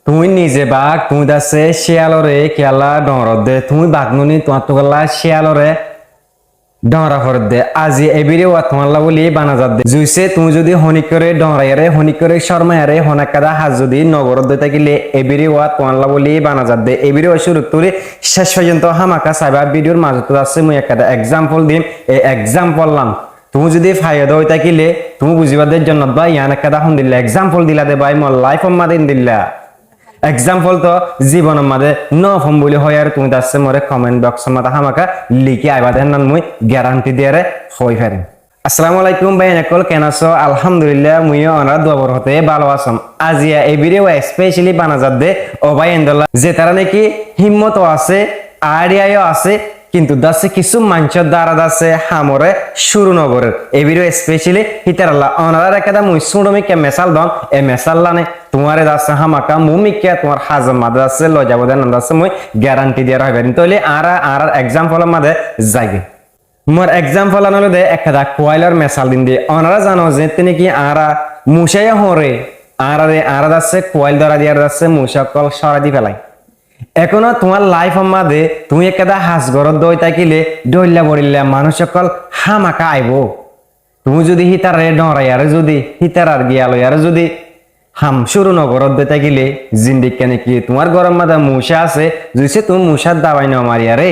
তুই নিজে বাঘ তুই দাসে শিয়ালরে খেলা ডর দে তুই বাঘনুনি তোমার তো গলা শিয়ালরে ডরা ফর দে আজি এবিরে ওয়া তোমাল্লা বলি বানাজাত দে জুইছে তুমি যদি হনিক করে ডরাইরে হনিক করে শর্মায়ারে হনাকাদা হাজ যদি নগর দে থাকিলে এবিরে ওয়া তোমাল্লা বলি বানাজাত দে এবিরে ওয়া শুরু করে শেষ পর্যন্ত হামাকা সাইবা ভিডিওর মাঝে আছে মুই একটা एग्जांपल দিম এই एग्जांपल লাম তুমি যদি ফায়দা হই থাকিলে তুমি বুঝিবাদের জন্য বা ইয়ান একটা হন দিলা एग्जांपल দিলা দে ভাই মোর লাইফ মাদিন দিলা एग्जांपल तो जीवन मादे न फम बोली होय यार तुम दासे मोरे कमेंट बॉक्स माता हमाका लिखि आइबा देन मुई ग्यारंटी दियारे होय फेरे अस्सलामु आलाइकुम भाई नकल केनासो अल्हम्दुलिल्लाह मुइयो अनरा दुआबर होते भालो आसम आजिया ए भिडियो स्पेशली बानाजात दे ओ भाई एंदला जे तारा नाকি हिम्मत আছে আইডিয়াও আছে কিন্তু দাসে কিছু মানচর দ্বারা দাসে হামরে শুরু নগরের এই ভিডিও স্পেশালি হিতারাল্লাহ অনারা রেখাদা মুই সুডমিকে মেসাল দম এ মেসাল লানে তোমারে দাসে হামাকা মুমিকে তোমার হাজম মাদে দাসে লজাবদে নাম দাসে মুই গ্যারান্টি দিয়া রাখবেন তাহলে আর एग्जांपल মাদে যাইগে মোর एग्जांपल আনলে দে একটা কোয়াইলার মেসাল দিন দে অনারা জানো যে তিনি কি আরা মুশায়া হরে আরা দাসে কোয়াইল দ্বারা দিয়া দাসে মুশাকল সরাদি ফেলাই এখনো তোমার লাইফ মাদে তুমি একটা হাস গরদ দই থাকিলে ডইলা বড়িলা মানুষ সকল হামাকা আইবো তুমি যদি হিতারে ডরাই আর যদি হিতারার গিয়া লই আর যদি হাম শুরু নগরদ দই থাকিলে জিন্দিক কেনে কি তোমার গরম মাদা মুশা আছে জুইছে তুমি মুশার দাবাই না মারি আরে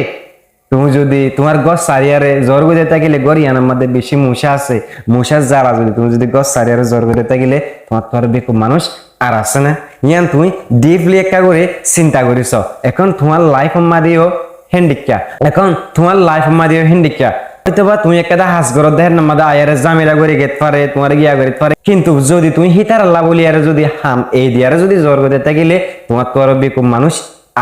তুমি যদি তোমার গছ সারিয়ারে জ্বর গদে থাকিলে গরিয়ানার মধ্যে বেশি মুশা আছে মুশার জ্বালা যদি তুমি যদি গছ সারিয়ারে জ্বর গদে থাকিলে তোমার তোর বেকু মানুষ আর আছে না ইয়ান তুমি ডিপলি একটা করে চিন্তা করিস এখন তোমার লাইফ মাদিও হ্যান্ডিক্যা এখন তোমার লাইফ মাদিও হ্যান্ডিক্যা হয়তোবা তুমি একটা হাস গরদ দেহের নামাদা আয়ারে জামিলা করে গেতে পারে তোমার গিয়া করে পারে কিন্তু যদি তুমি হিতার আল্লাহ বলি আর যদি হাম এই দিয়ারে যদি জ্বর গদে থাকিলে তোমার তোর বেকু মানুষ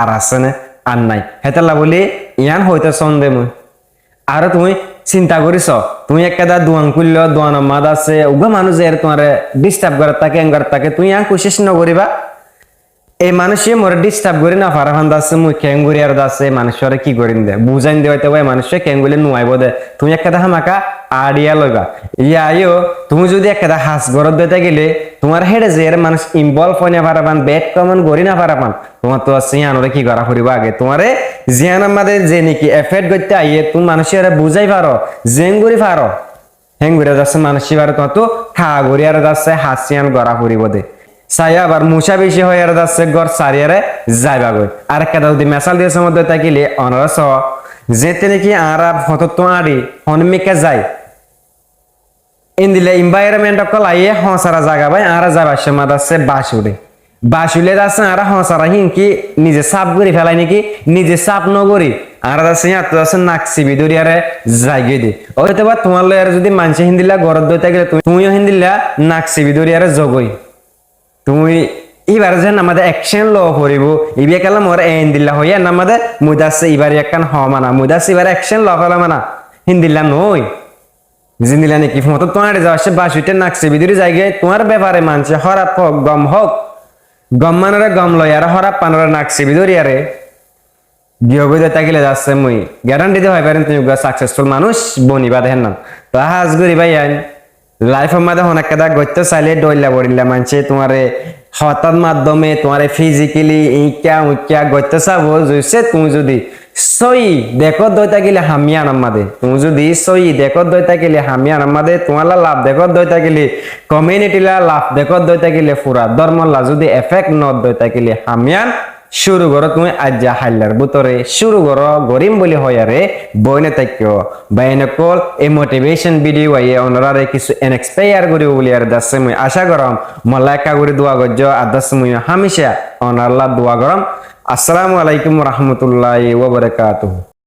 আর আছে না আর নাই হেতাল্লা বলি ইয়ান হইতে সন্দেহ মুই আর তুমি চিন্তা করিস তুমি একটা দোয়ান করল দোয়ান মাদ আছে উগা মানুষ এর তোমার ডিস্টার্ব করে থাকে এঙ্গার থাকে তুই ইয়ান কোশিশ নকরিবা এই মানুষে মোর ডিস্টার্ব করি না ফারা ফান্দা আছে মুই কেঙ্গুরি আর আছে মানুষরে কি করিন দে বুঝাইন দে হইতে ভাই মানুষে কেঙ্গুলি নুয়াইব দে তুমি একটা হামাকা আড়িয়া লইবা ইয়া আইও তুমি যদি একটা হাস গরদ দিতে গেলে তোমার হেডে যে এর মানুষ ইনভলভ হই না পারাবান বেড কমন করি না পারাবান তোমার তো আছে ইয়ানরে কি করা করিবা আগে তোমারে জিয়ান আমাদের যে নাকি এফেক্ট করতে আইয়ে তুমি মানুষের বুঝাই পারো জেঙ্গুরি পারো হেঙ্গুরি যাচ্ছে মানুষই পারো তোমার তো খা গরি আর যাচ্ছে হাসিয়ান গড়া করিব দে সাই আবার মুশা বেশি হয়ে আর যাচ্ছে গড় সারিয়ারে যাইবা গই আর একটা যদি মেসাল দিয়েছে মধ্যে থাকিলে অনরস যেতে নাকি আরা ফটো তো আড়ি হনমিকে যায় ইন্দিলে এনভায়রনমেন্ট কল আইয়ে হসারা জায়গা ভাই আরা যাবার সময় আছে বাসুরে বাসুলে যাচ্ছে আরা হসারা হিনকি নিজে সাপ করি ফেলাই নাকি নিজে সাপ নগরি আরা যাচ্ছে তো আছে নাকসি বিদরিয়ারে জায়গা দি হয়তো বা তোমার লয়ার যদি মানুষে হিন্দিলা গরদ দইতে গেলে তুমিও হিন্দিলা নাকসি বিদরিয়ারে জগই তুমি এবার যেন আমাদের অ্যাকশন ল করিব ইবে কালাম ওর হিন্দিলা হইয়া আমাদের মুদাসে এবার একখান হ মানা মুদাসে এবার অ্যাকশন ল করা মানা হিন্দিলা নই জিন্দিলা নাকি মতো তোমার যাওয়া বাসুইতে নাকসি বিদরি জায়গায় তোমার ব্যাপারে মানছে হরাপ হোক গম মানরে গম লয় আর হরাপ পানরে নাকসি বিদরি আরে গিয়ে তাকিলে যাচ্ছে মুই গ্যারান্টি দিয়ে হয় পারেন তুমি সাকসেসফুল মানুষ বনিবা দেখেন না তো হাজ করি ভাই আইন লাইফের মধ্যে অনেক কথা গড়তে চাইলে ডইলা বড়িলা মানছে তোমার হঠাৎ মাধ্যমে তোমার ফিজিক্যালি ইকা গড়তে চাবো জুইছে তুমি যদি সই দেখো দইতা গেলে হামিয়া নামাদে তুমি যদি সই দেখো দইতা গেলে হামিয়া নামাদে তোমার লাভ দেখো দইতা গেলে কমিউনিটিলা লাভ দেখো দইতা গেলে পুরা ধর্মলা যদি এফেক্ট নদ দইতা গেলে হামিয়ান শুরু করো তুমি আজ্জা হাইলার বুতরে শুরু করো গরিম বলি হয় আরে বইনে তাকিও বাইনে কল এই মোটিভেশন ভিডিও আইয়ে ওনারে কিছু ইন্সপায়ার করি বলি আর দাসে মুই আশা করম মালাইকা করে দোয়া গজ্জ আর দাসে মুই হামেশা ওনার আল্লাহ দোয়া করম আসসালামু আলাইকুম ওয়া রাহমাতুল্লাহি ওয়া বারাকাতুহু।